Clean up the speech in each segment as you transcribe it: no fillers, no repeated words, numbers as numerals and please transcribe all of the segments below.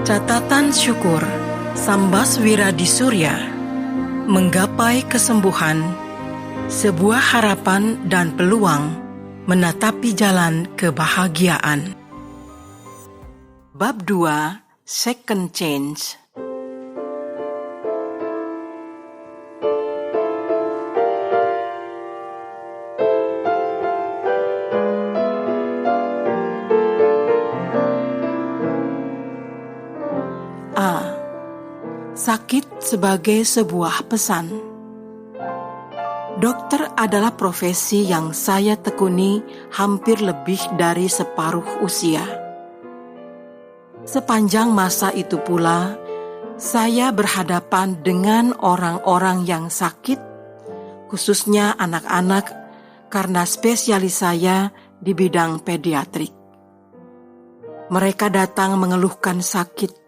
Catatan syukur Sambas Wiradi Surya. Menggapai kesembuhan, sebuah harapan dan peluang menatapi jalan kebahagiaan. Bab 2, Second Change. Sakit sebagai sebuah pesan. Dokter adalah profesi yang saya tekuni hampir lebih dari separuh usia. Sepanjang masa itu pula, saya berhadapan dengan orang-orang yang sakit, khususnya anak-anak, karena spesialis saya di bidang pediatrik. Mereka datang mengeluhkan sakit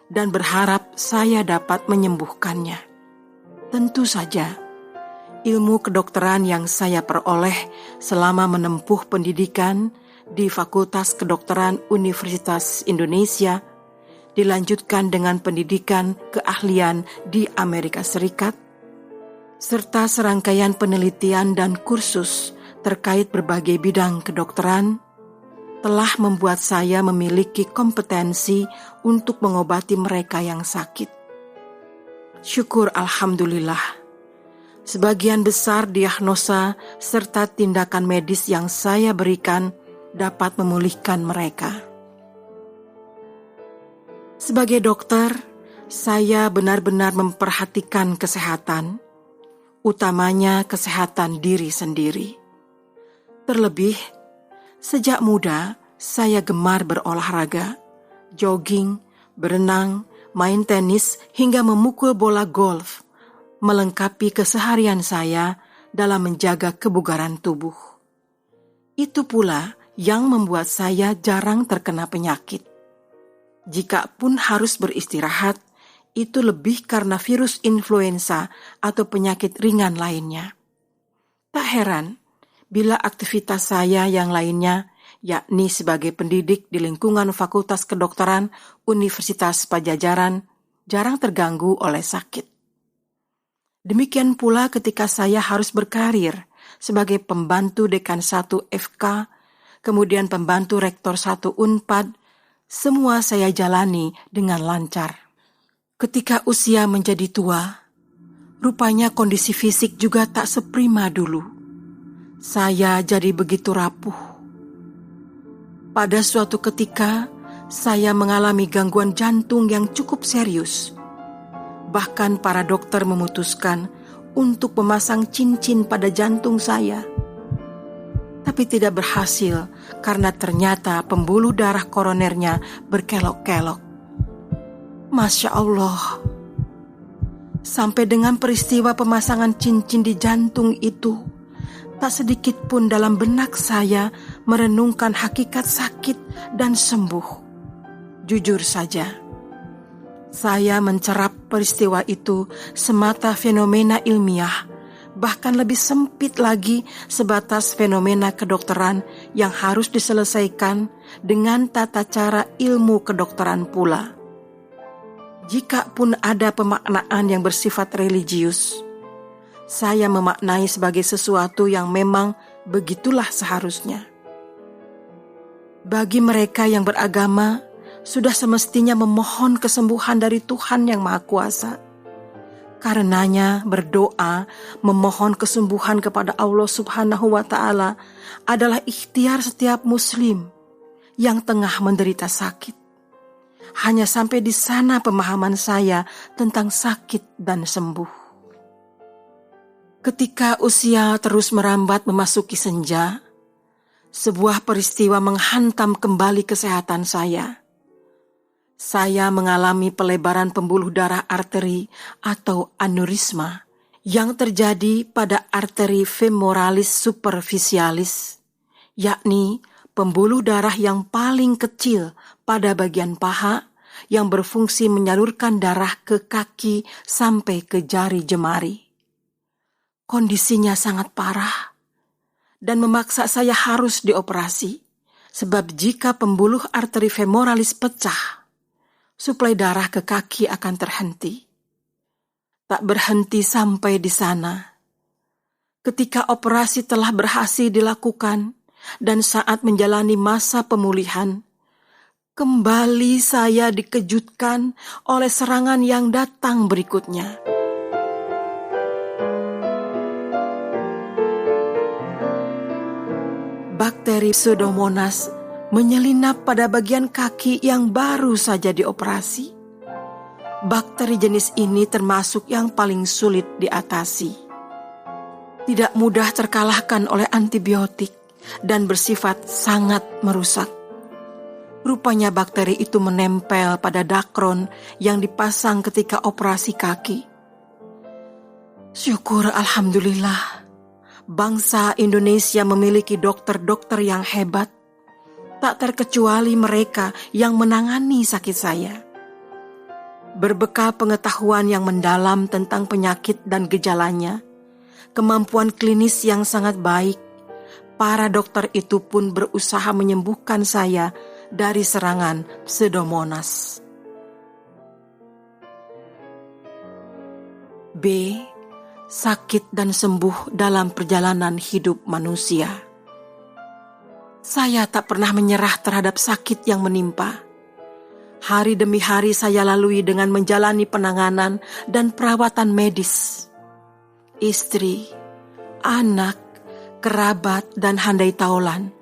dan berharap saya dapat menyembuhkannya. Tentu saja, ilmu kedokteran yang saya peroleh selama menempuh pendidikan di Fakultas Kedokteran Universitas Indonesia dilanjutkan dengan pendidikan keahlian di Amerika Serikat, serta serangkaian penelitian dan kursus terkait berbagai bidang kedokteran, telah membuat saya memiliki kompetensi untuk mengobati mereka yang sakit. Syukur alhamdulillah, sebagian besar diagnosa serta tindakan medis yang saya berikan dapat memulihkan mereka. Sebagai dokter, saya benar-benar memperhatikan kesehatan, utamanya kesehatan diri sendiri. Terlebih, sejak muda, saya gemar berolahraga, jogging, berenang, main tenis, hingga memukul bola golf, melengkapi keseharian saya dalam menjaga kebugaran tubuh. Itu pula yang membuat saya jarang terkena penyakit. Jika pun harus beristirahat, itu lebih karena virus influenza atau penyakit ringan lainnya. Tak heran bila aktivitas saya yang lainnya, yakni sebagai pendidik di lingkungan Fakultas Kedokteran Universitas Padjadjaran, jarang terganggu oleh sakit. Demikian pula ketika saya harus berkarir sebagai pembantu Dekan 1 FK, kemudian pembantu Rektor 1 Unpad, semua saya jalani dengan lancar. Ketika usia menjadi tua, rupanya kondisi fisik juga tak seprima dulu. Saya jadi begitu rapuh. Pada suatu ketika, saya mengalami gangguan jantung yang cukup serius. Bahkan para dokter memutuskan untuk memasang cincin pada jantung saya. Tapi tidak berhasil karena ternyata pembuluh darah koronernya berkelok-kelok. Masya Allah. Sampai dengan peristiwa pemasangan cincin di jantung itu, tak sedikit pun dalam benak saya merenungkan hakikat sakit dan sembuh. Jujur saja, saya mencerap peristiwa itu semata fenomena ilmiah, bahkan lebih sempit lagi sebatas fenomena kedokteran yang harus diselesaikan dengan tata cara ilmu kedokteran pula. Jika pun ada pemaknaan yang bersifat religius, saya memaknai sebagai sesuatu yang memang begitulah seharusnya. Bagi mereka yang beragama, sudah semestinya memohon kesembuhan dari Tuhan Yang Maha Kuasa. Karenanya berdoa, memohon kesembuhan kepada Allah Subhanahu wa Ta'ala adalah ikhtiar setiap muslim yang tengah menderita sakit. Hanya sampai di sana pemahaman saya tentang sakit dan sembuh. Ketika usia terus merambat memasuki senja, sebuah peristiwa menghantam kembali kesehatan saya. Saya mengalami pelebaran pembuluh darah arteri atau aneurisma yang terjadi pada arteri femoralis superficialis, yakni pembuluh darah yang paling kecil pada bagian paha yang berfungsi menyalurkan darah ke kaki sampai ke jari jemari. Kondisinya sangat parah dan memaksa saya harus dioperasi, sebab jika pembuluh arteri femoralis pecah, suplai darah ke kaki akan terhenti. Tak berhenti sampai di sana. Ketika operasi telah berhasil dilakukan dan saat menjalani masa pemulihan, kembali saya dikejutkan oleh serangan yang datang berikutnya. Bakteri Pseudomonas menyelinap pada bagian kaki yang baru saja dioperasi. Bakteri jenis ini termasuk yang paling sulit diatasi. Tidak mudah terkalahkan oleh antibiotik dan bersifat sangat merusak. Rupanya bakteri itu menempel pada dakron yang dipasang ketika operasi kaki. Syukur alhamdulillah, bangsa Indonesia memiliki dokter-dokter yang hebat, tak terkecuali mereka yang menangani sakit saya. Berbekal pengetahuan yang mendalam tentang penyakit dan gejalanya, kemampuan klinis yang sangat baik, para dokter itu pun berusaha menyembuhkan saya dari serangan Pseudomonas. B. Sakit dan sembuh dalam perjalanan hidup manusia. Saya tak pernah menyerah terhadap sakit yang menimpa. Hari demi hari saya lalui dengan menjalani penanganan dan perawatan medis. Istri, anak, kerabat, dan handai taulan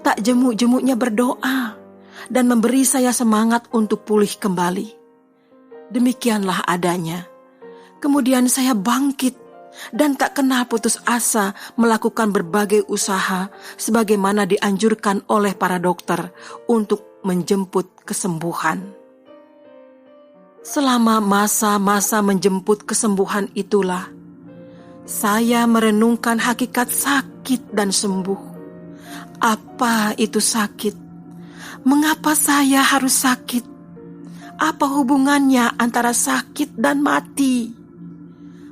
tak jemu-jemuknya berdoa dan memberi saya semangat untuk pulih kembali. Demikianlah adanya. Kemudian saya bangkit dan tak kenal putus asa melakukan berbagai usaha sebagaimana dianjurkan oleh para dokter untuk menjemput kesembuhan. Selama masa-masa menjemput kesembuhan itulah, saya merenungkan hakikat sakit dan sembuh. Apa itu sakit? Mengapa saya harus sakit? Apa hubungannya antara sakit dan mati?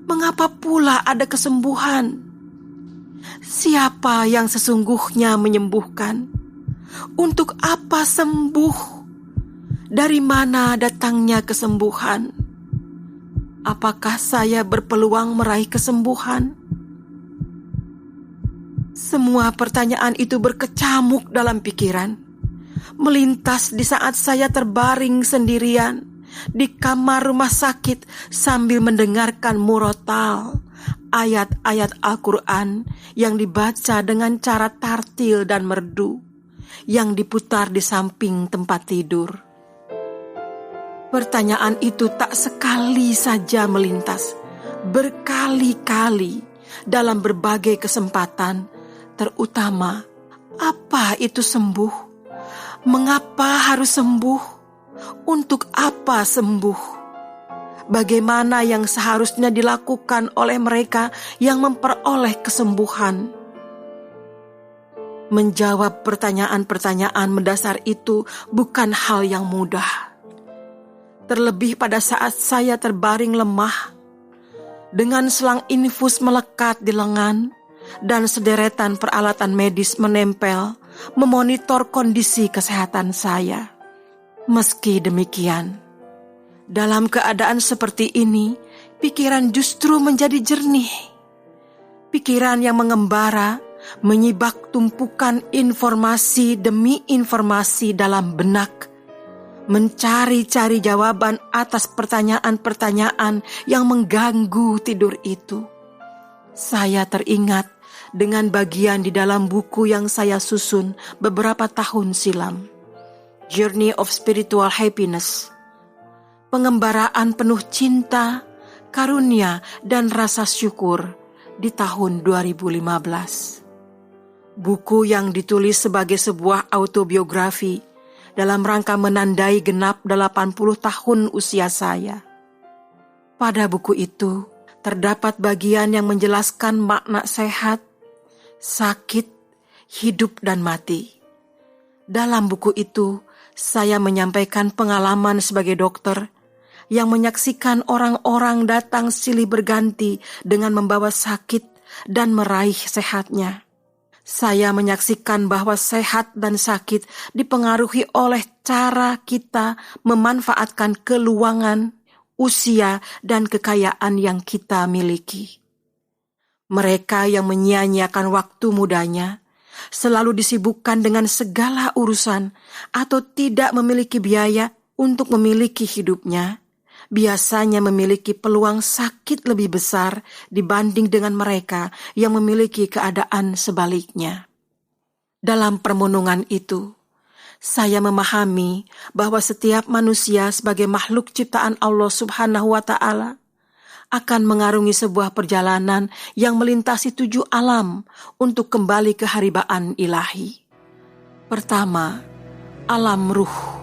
Mengapa pula ada kesembuhan? Siapa yang sesungguhnya menyembuhkan? Untuk apa sembuh? Dari mana datangnya kesembuhan? Apakah saya berpeluang meraih kesembuhan? Semua pertanyaan itu berkecamuk dalam pikiran, melintas di saat saya terbaring sendirian di kamar rumah sakit sambil mendengarkan murotal, ayat-ayat Al-Quran yang dibaca dengan cara tartil dan merdu, yang diputar di samping tempat tidur. Pertanyaan itu tak sekali saja melintas, berkali-kali dalam berbagai kesempatan, terutama apa itu sembuh? Mengapa harus sembuh? Untuk apa sembuh? Bagaimana yang seharusnya dilakukan oleh mereka yang memperoleh kesembuhan? Menjawab pertanyaan-pertanyaan mendasar itu bukan hal yang mudah. Terlebih pada saat saya terbaring lemah, dengan selang infus melekat di lengan dan sederetan peralatan medis menempel memonitor kondisi kesehatan saya. Meski demikian, dalam keadaan seperti ini, pikiran justru menjadi jernih. Pikiran yang mengembara, menyibak tumpukan informasi demi informasi dalam benak, mencari-cari jawaban atas pertanyaan-pertanyaan yang mengganggu tidur itu. Saya teringat dengan bagian di dalam buku yang saya susun beberapa tahun silam. Journey of Spiritual Happiness, pengembaraan penuh cinta, karunia, dan rasa syukur di tahun 2015. Buku yang ditulis sebagai sebuah autobiografi dalam rangka menandai genap 80 tahun usia saya. Pada buku itu terdapat bagian yang menjelaskan makna sehat, sakit, hidup, dan mati. Dalam buku itu, saya menyampaikan pengalaman sebagai dokter yang menyaksikan orang-orang datang silih berganti dengan membawa sakit dan meraih sehatnya. Saya menyaksikan bahwa sehat dan sakit dipengaruhi oleh cara kita memanfaatkan keluangan, usia, dan kekayaan yang kita miliki. Mereka yang menyia-nyiakan waktu mudanya, selalu disibukkan dengan segala urusan, atau tidak memiliki biaya untuk memiliki hidupnya, biasanya memiliki peluang sakit lebih besar dibanding dengan mereka yang memiliki keadaan sebaliknya. Dalam permenungan itu, saya memahami bahwa setiap manusia sebagai makhluk ciptaan Allah Subhanahu wa Ta'ala akan mengarungi sebuah perjalanan yang melintasi 7 alam untuk kembali ke haribaan ilahi. Pertama, alam ruh.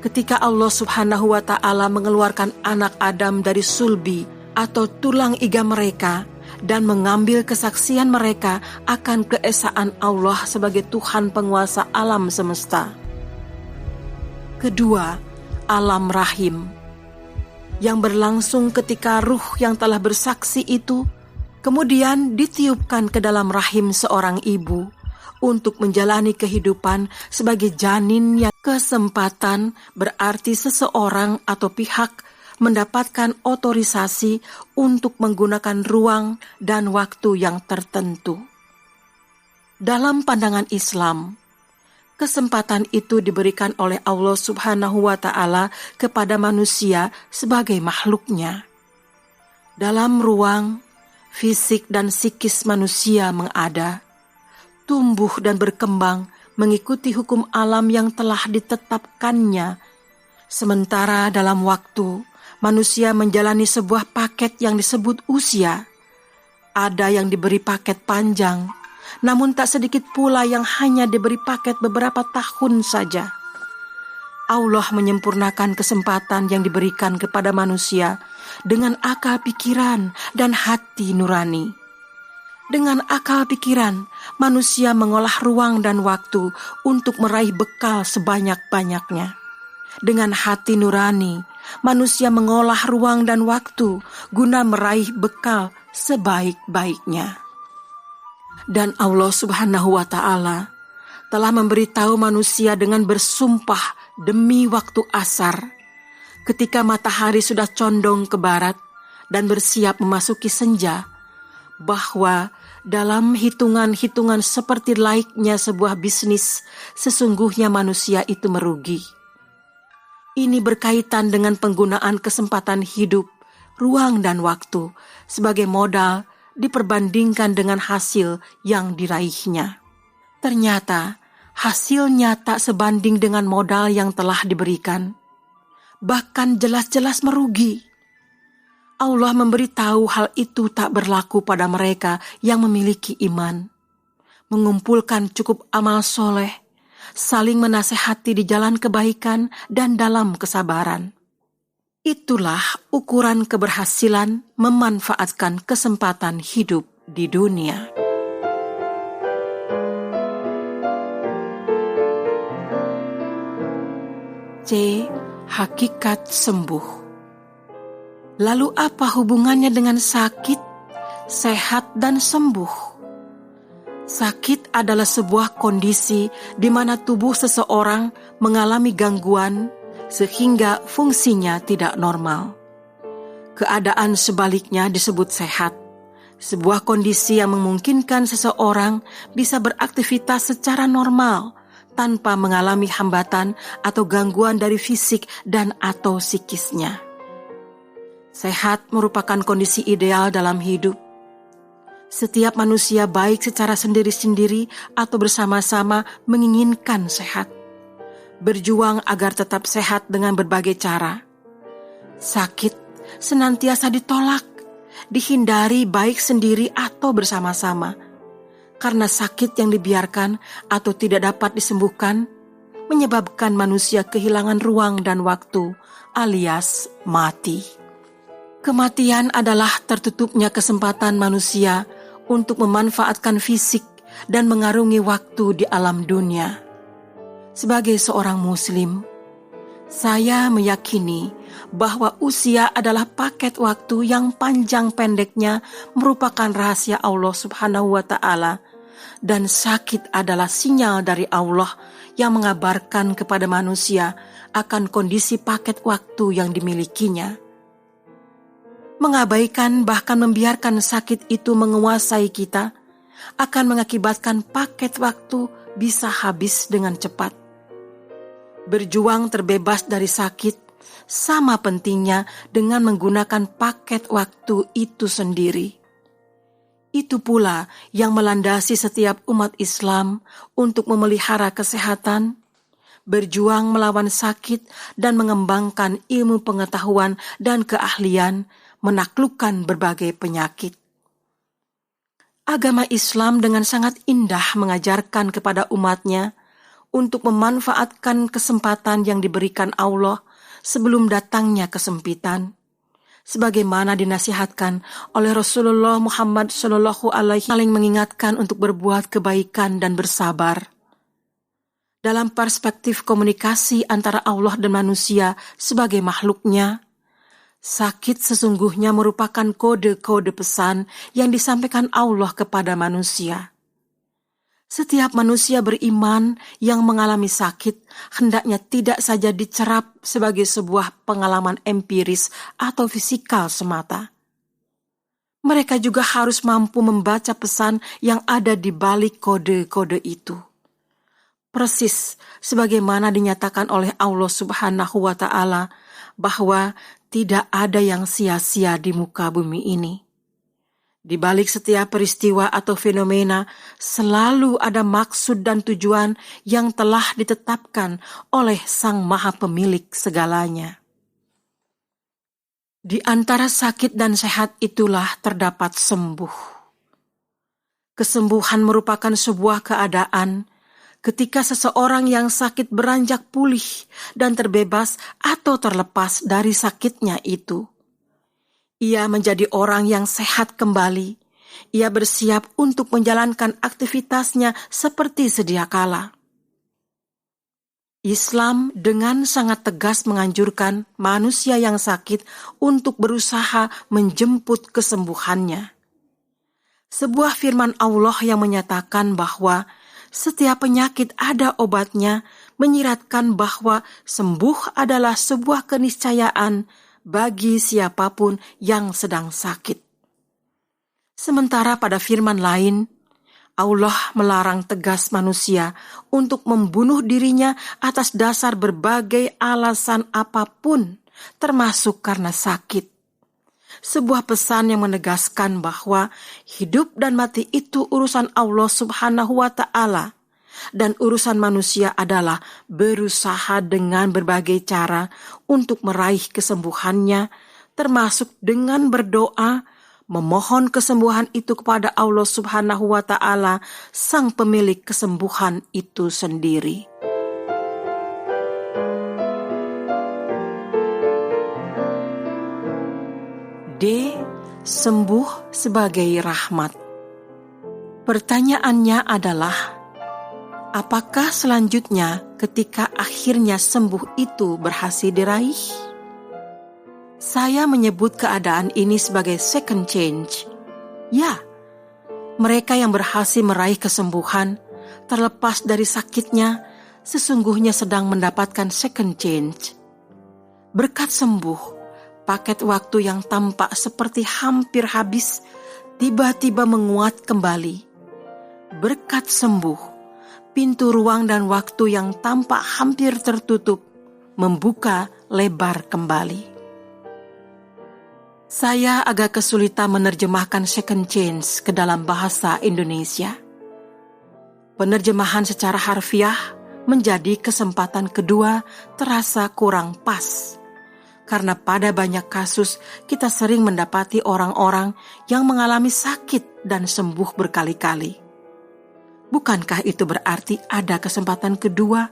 Ketika Allah Subhanahu wa Ta'ala mengeluarkan anak Adam dari sulbi atau tulang iga mereka dan mengambil kesaksian mereka akan keesaan Allah sebagai Tuhan penguasa alam semesta. Kedua, alam rahim, yang berlangsung ketika ruh yang telah bersaksi itu kemudian ditiupkan ke dalam rahim seorang ibu untuk menjalani kehidupan sebagai janin. Yang kesempatan berarti seseorang atau pihak mendapatkan otorisasi untuk menggunakan ruang dan waktu yang tertentu. Dalam pandangan Islam, kesempatan itu diberikan oleh Allah Subhanahu wa Ta'ala kepada manusia sebagai makhluknya. Dalam ruang, fisik dan psikis manusia mengada, tumbuh dan berkembang mengikuti hukum alam yang telah ditetapkannya. Sementara dalam waktu, manusia menjalani sebuah paket yang disebut usia. Ada yang diberi paket panjang, namun tak sedikit pula yang hanya diberi paket beberapa tahun saja. Allah menyempurnakan kesempatan yang diberikan kepada manusia dengan akal pikiran dan hati nurani. Dengan akal pikiran, manusia mengolah ruang dan waktu untuk meraih bekal sebanyak-banyaknya. Dengan hati nurani, manusia mengolah ruang dan waktu guna meraih bekal sebaik-baiknya. Dan Allah Subhanahu wa Ta'ala telah memberitahu manusia dengan bersumpah demi waktu asar, ketika matahari sudah condong ke barat dan bersiap memasuki senja, bahwa dalam hitungan-hitungan seperti layaknya sebuah bisnis, sesungguhnya manusia itu merugi. Ini berkaitan dengan penggunaan kesempatan hidup, ruang dan waktu sebagai modal diperbandingkan dengan hasil yang diraihnya. Ternyata hasilnya tak sebanding dengan modal yang telah diberikan, bahkan jelas-jelas merugi. Allah memberitahu hal itu tak berlaku pada mereka yang memiliki iman, mengumpulkan cukup amal soleh, saling menasehati di jalan kebaikan dan dalam kesabaran. Itulah ukuran keberhasilan memanfaatkan kesempatan hidup di dunia. C. Hakikat sembuh. Lalu apa hubungannya dengan sakit, sehat, dan sembuh? Sakit adalah sebuah kondisi di mana tubuh seseorang mengalami gangguan sehingga fungsinya tidak normal. Keadaan sebaliknya disebut sehat, sebuah kondisi yang memungkinkan seseorang bisa beraktivitas secara normal tanpa mengalami hambatan atau gangguan dari fisik dan atau psikisnya. Sehat merupakan kondisi ideal dalam hidup. Setiap manusia baik secara sendiri-sendiri atau bersama-sama menginginkan sehat, berjuang agar tetap sehat dengan berbagai cara. Sakit senantiasa ditolak, dihindari baik sendiri atau bersama-sama, karena sakit yang dibiarkan atau tidak dapat disembuhkan menyebabkan manusia kehilangan ruang dan waktu alias mati. Kematian adalah tertutupnya kesempatan manusia untuk memanfaatkan fisik dan mengarungi waktu di alam dunia. Sebagai seorang muslim, saya meyakini bahwa usia adalah paket waktu yang panjang pendeknya merupakan rahasia Allah Subhanahu wa Ta'ala dan sakit adalah sinyal dari Allah yang mengabarkan kepada manusia akan kondisi paket waktu yang dimilikinya. Mengabaikan bahkan membiarkan sakit itu menguasai kita akan mengakibatkan paket waktu bisa habis dengan cepat. Berjuang terbebas dari sakit sama pentingnya dengan menggunakan paket waktu itu sendiri. Itu pula yang melandasi setiap umat Islam untuk memelihara kesehatan, berjuang melawan sakit, dan mengembangkan ilmu pengetahuan dan keahlian menaklukkan berbagai penyakit. Agama Islam dengan sangat indah mengajarkan kepada umatnya untuk memanfaatkan kesempatan yang diberikan Allah sebelum datangnya kesempitan, sebagaimana dinasihatkan oleh Rasulullah Muhammad SAW, saling mengingatkan untuk berbuat kebaikan dan bersabar. Dalam perspektif komunikasi antara Allah dan manusia sebagai makhluknya, sakit sesungguhnya merupakan kode-kode pesan yang disampaikan Allah kepada manusia. Setiap manusia beriman yang mengalami sakit hendaknya tidak saja dicerap sebagai sebuah pengalaman empiris atau fisikal semata. Mereka juga harus mampu membaca pesan yang ada di balik kode-kode itu. Persis sebagaimana dinyatakan oleh Allah Subhanahu wa Ta'ala bahwa tidak ada yang sia-sia di muka bumi ini. Di balik setiap peristiwa atau fenomena selalu ada maksud dan tujuan yang telah ditetapkan oleh Sang Maha Pemilik segalanya. Di antara sakit dan sehat itulah terdapat sembuh. Kesembuhan merupakan sebuah keadaan ketika seseorang yang sakit beranjak pulih dan terbebas atau terlepas dari sakitnya itu. Ia menjadi orang yang sehat kembali. Ia bersiap untuk menjalankan aktivitasnya seperti sedia kala. Islam dengan sangat tegas menganjurkan manusia yang sakit untuk berusaha menjemput kesembuhannya. Sebuah firman Allah yang menyatakan bahwa setiap penyakit ada obatnya menyiratkan bahwa sembuh adalah sebuah keniscayaan bagi siapapun yang sedang sakit. Sementara pada firman lain, Allah melarang tegas manusia untuk membunuh dirinya atas dasar berbagai alasan apapun, termasuk karena sakit. Sebuah pesan yang menegaskan bahwa hidup dan mati itu urusan Allah Subhanahu wa Ta'ala, dan urusan manusia adalah berusaha dengan berbagai cara untuk meraih kesembuhannya, termasuk dengan berdoa, memohon kesembuhan itu kepada Allah Subhanahu wa Ta'ala, Sang Pemilik kesembuhan itu sendiri. D. Sembuh sebagai rahmat. Pertanyaannya adalah, apakah selanjutnya ketika akhirnya sembuh itu berhasil diraih? Saya menyebut keadaan ini sebagai second change. Ya, mereka yang berhasil meraih kesembuhan, terlepas dari sakitnya, sesungguhnya sedang mendapatkan second change. Berkat sembuh, paket waktu yang tampak seperti hampir habis, tiba-tiba menguat kembali. Berkat sembuh, pintu ruang dan waktu yang tampak hampir tertutup, membuka lebar kembali. Saya agak kesulitan menerjemahkan second chance ke dalam bahasa Indonesia. Penerjemahan secara harfiah menjadi kesempatan kedua terasa kurang pas. Karena pada banyak kasus kita sering mendapati orang-orang yang mengalami sakit dan sembuh berkali-kali. Bukankah itu berarti ada kesempatan kedua,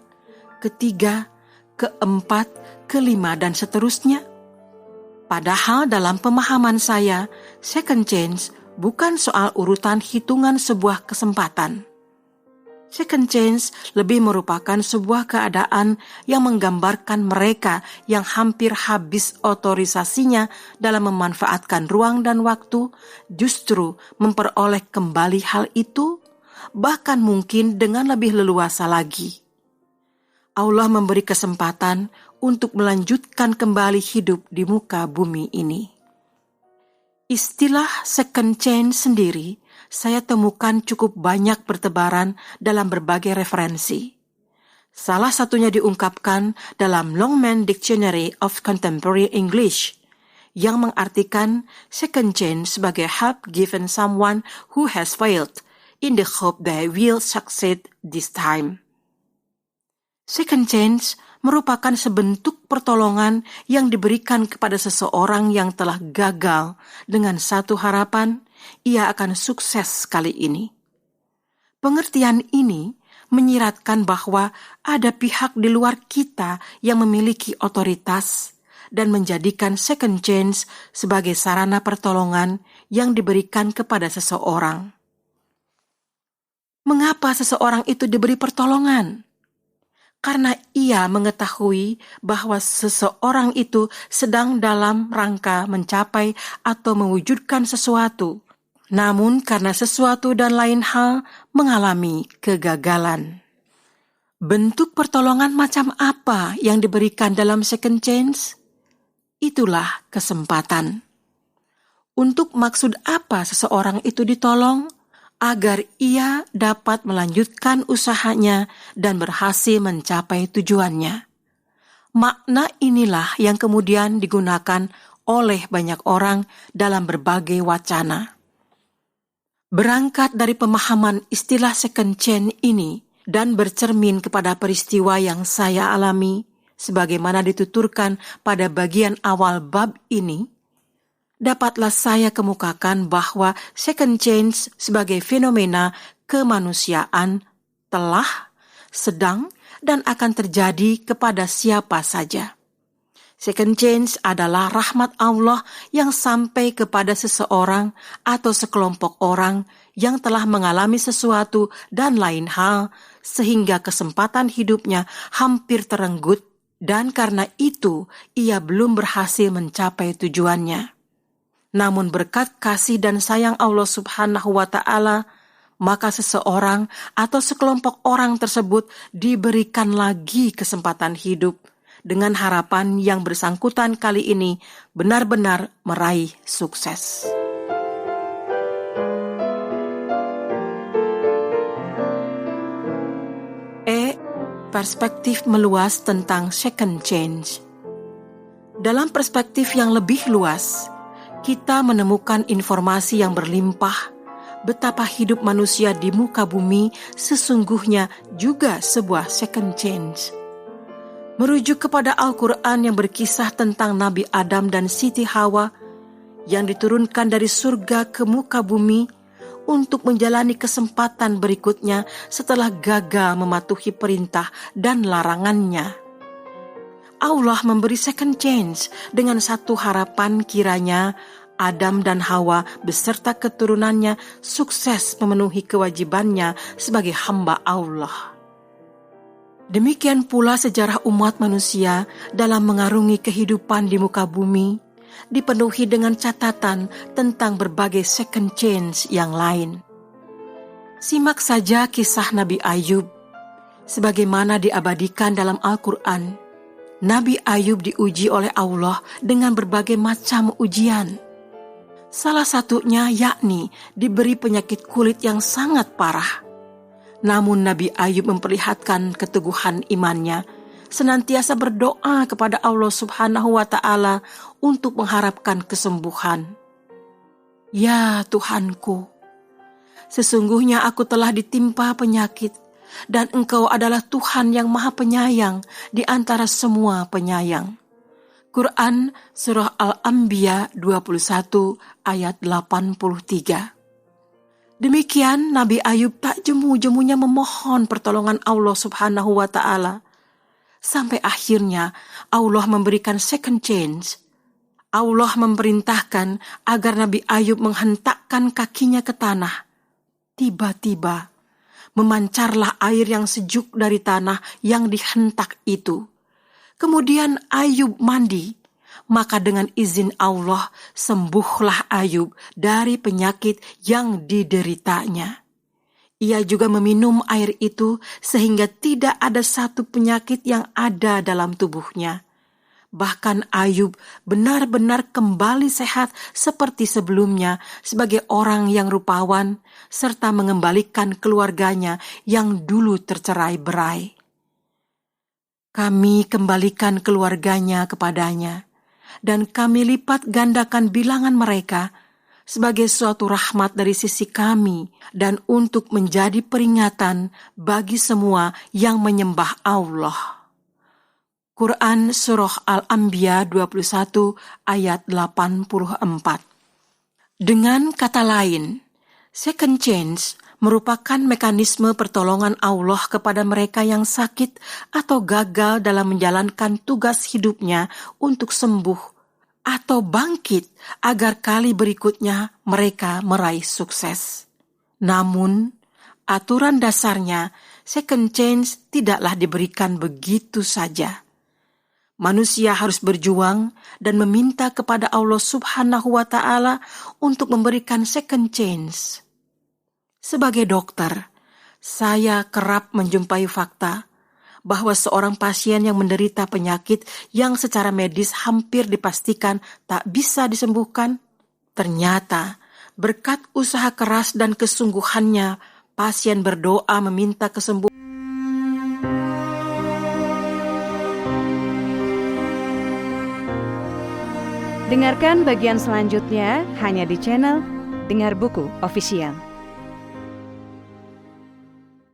ketiga, keempat, kelima, dan seterusnya? Padahal dalam pemahaman saya, second chance bukan soal urutan hitungan sebuah kesempatan. Second chance lebih merupakan sebuah keadaan yang menggambarkan mereka yang hampir habis otorisasinya dalam memanfaatkan ruang dan waktu justru memperoleh kembali hal itu, bahkan mungkin dengan lebih leluasa lagi. Allah memberi kesempatan untuk melanjutkan kembali hidup di muka bumi ini. Istilah second chance sendiri saya temukan cukup banyak bertebaran dalam berbagai referensi. Salah satunya diungkapkan dalam Longman Dictionary of Contemporary English yang mengartikan second chance sebagai help given someone who has failed in the hope they will succeed this time. Second chance merupakan sebentuk pertolongan yang diberikan kepada seseorang yang telah gagal dengan satu harapan, ia akan sukses kali ini. Pengertian ini menyiratkan bahwa ada pihak di luar kita yang memiliki otoritas dan menjadikan second chance sebagai sarana pertolongan yang diberikan kepada seseorang. Mengapa seseorang itu diberi pertolongan? Karena ia mengetahui bahwa seseorang itu sedang dalam rangka mencapai atau mewujudkan sesuatu, namun karena sesuatu dan lain hal mengalami kegagalan. Bentuk pertolongan macam apa yang diberikan dalam second chance? Itulah kesempatan. Untuk maksud apa seseorang itu ditolong? Agar ia dapat melanjutkan usahanya dan berhasil mencapai tujuannya. Makna inilah yang kemudian digunakan oleh banyak orang dalam berbagai wacana. Berangkat dari pemahaman istilah second chance ini dan bercermin kepada peristiwa yang saya alami, sebagaimana dituturkan pada bagian awal bab ini, dapatlah saya kemukakan bahwa second chance sebagai fenomena kemanusiaan telah, sedang, dan akan terjadi kepada siapa saja. Second chance adalah rahmat Allah yang sampai kepada seseorang atau sekelompok orang yang telah mengalami sesuatu dan lain hal, sehingga kesempatan hidupnya hampir terenggut, dan karena itu ia belum berhasil mencapai tujuannya. Namun berkat kasih dan sayang Allah Subhanahu wa Ta'ala, maka seseorang atau sekelompok orang tersebut diberikan lagi kesempatan hidup dengan harapan yang bersangkutan kali ini benar-benar meraih sukses. Perspektif meluas tentang second chance. Dalam perspektif yang lebih luas, kita menemukan informasi yang berlimpah betapa hidup manusia di muka bumi sesungguhnya juga sebuah second chance. Merujuk kepada Al-Quran yang berkisah tentang Nabi Adam dan Siti Hawa yang diturunkan dari surga ke muka bumi untuk menjalani kesempatan berikutnya setelah gagal mematuhi perintah dan larangannya. Allah memberi second chance dengan satu harapan kiranya Adam dan Hawa beserta keturunannya sukses memenuhi kewajibannya sebagai hamba Allah. Demikian pula sejarah umat manusia dalam mengarungi kehidupan di muka bumi dipenuhi dengan catatan tentang berbagai second chance yang lain. Simak saja kisah Nabi Ayub sebagaimana diabadikan dalam Al-Quran. Nabi Ayub diuji oleh Allah dengan berbagai macam ujian. Salah satunya yakni diberi penyakit kulit yang sangat parah. Namun Nabi Ayub memperlihatkan keteguhan imannya, senantiasa berdoa kepada Allah Subhanahu wa Ta'ala untuk mengharapkan kesembuhan. Ya Tuhanku, sesungguhnya aku telah ditimpa penyakit, dan Engkau adalah Tuhan yang Maha Penyayang di antara semua penyayang. Quran Surah Al-Anbiya 21 ayat 83. Demikian Nabi Ayub tak jemu-jemunya memohon pertolongan Allah Subhanahu wa Ta'ala. Sampai akhirnya Allah memberikan second chance. Allah memerintahkan agar Nabi Ayub menghentakkan kakinya ke tanah. Tiba-tiba memancarlah air yang sejuk dari tanah yang dihentak itu. Kemudian Ayub mandi, maka dengan izin Allah sembuhlah Ayub dari penyakit yang dideritanya. Ia juga meminum air itu sehingga tidak ada satu penyakit yang ada dalam tubuhnya. Bahkan Ayub benar-benar kembali sehat seperti sebelumnya sebagai orang yang rupawan, serta mengembalikan keluarganya yang dulu tercerai-berai. Kami kembalikan keluarganya kepadanya, dan kami lipat gandakan bilangan mereka sebagai suatu rahmat dari sisi kami dan untuk menjadi peringatan bagi semua yang menyembah Allah. Quran Surah Al-Anbiya 21 ayat 84. Dengan kata lain, second chance merupakan mekanisme pertolongan Allah kepada mereka yang sakit atau gagal dalam menjalankan tugas hidupnya untuk sembuh atau bangkit agar kali berikutnya mereka meraih sukses. Namun, aturan dasarnya second chance tidaklah diberikan begitu saja. Manusia harus berjuang dan meminta kepada Allah Subhanahu wa Ta'ala untuk memberikan second chance. Sebagai dokter, saya kerap menjumpai fakta bahwa seorang pasien yang menderita penyakit yang secara medis hampir dipastikan tak bisa disembuhkan, ternyata berkat usaha keras dan kesungguhannya, pasien berdoa meminta kesembuhan. Dengarkan bagian selanjutnya hanya di channel Dengar Buku Official.